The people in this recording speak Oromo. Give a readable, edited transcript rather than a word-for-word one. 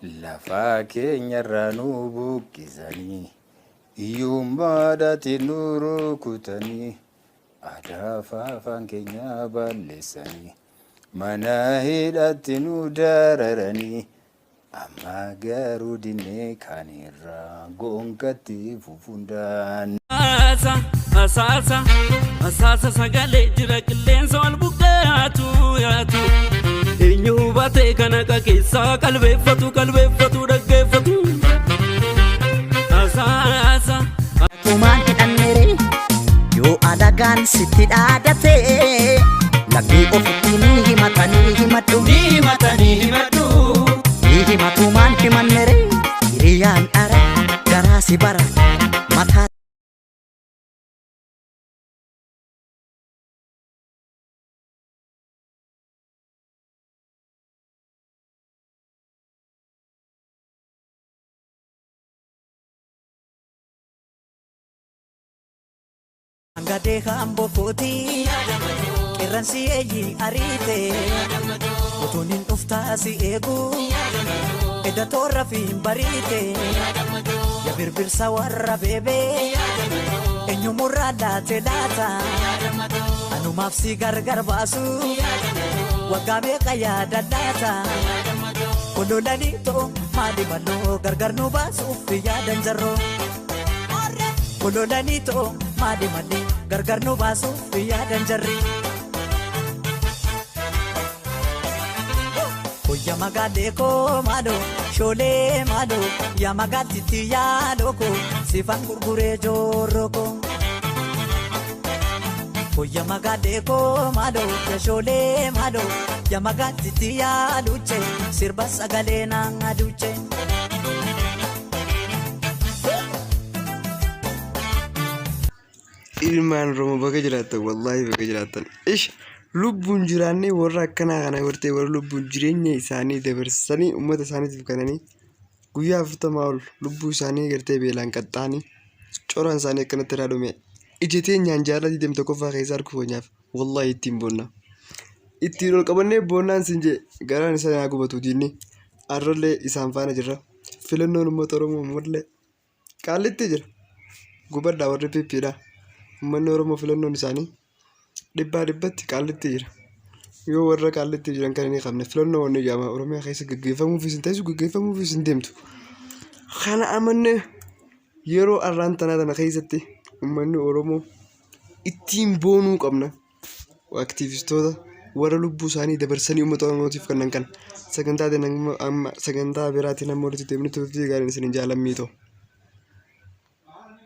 Lafa keenyarraa nu buqqisanii hiyyummaadhaatiin nu rukutanii aadaa fi afaan keenya balleessanii mana hidhaatti nu dararanii amma garuu dinnee kan irraa gonkutti fufundaan. Asaasa sagalee jira qilleensa wal buqqaatu yaatu. Eenyu baatee kana keessa qalbeeffatu dhaggeeffatu. Asaasa. Tumaan hidhannee yoo alagaan sitti dhaadate laggee ofitti ni himatanii himadhu. Ni himatumaan himannee hiriyyaan ara garaasi bara mataa. Angade hambo koti Kiransi eyi arite Otonin uftasi egu Eda torra fin barite Ya birbir sawarra bebe Enyu murada telata Anu mafsi gargar basu Wagame kaya dadata Kololani to mali mano gargar nu basu Fiya danjaro Kololani to mali mali gargar nu basu Fiya danjari Koya magade ko mado Shole mado Ya magati tiya loko Sifan gurgure joroko Koya magade ko mado Ya shole mado Ya magati tiya luce Sirba sagale nang aduce ilmaan Oromoo bakka jiraatan wallahi bakka jiraatan lubbuun jiraanne warra akkanaa kana wartee warra lubbuun jireenya isaanii dabarsanii uummata isaaniitiif kananii guyyaa 40 ol lubbuu isaanii gartee beelaan qaxxaanii coraan isaanii akkanatti raadome ijjatee nyaan jaalati deemte qofaa keessa harku fonyaaf wallahi ittiin boonna ittiin ol qabannee boonnaan sinjee garaan isaa naa gubatu diinni arrollee isaan faana jirra filannoon uummata Oromoo mullee qaalitti jira gubadhaa warri pippiidha. Manni Oromoo filannoon isaanii dhibbatti qaalitti jira. Yoo warra qaalitti jiran kan inni qabne filannoo wanni jaama Oromiyaa keessa gaggeeffamuufis hin taasisu gaggeeffamuufis hin deemtu. Kana amanne yeroo arraan tana keessatti uummanni Oromoo ittiin boonuu qabna. Aktiivistoota warra lubbuu isaanii dabarsanii uummata Oromootiif kennan kan sagantaa biraatiin amma walitti deemnee turtii gaariin isin jaalamii ta'u.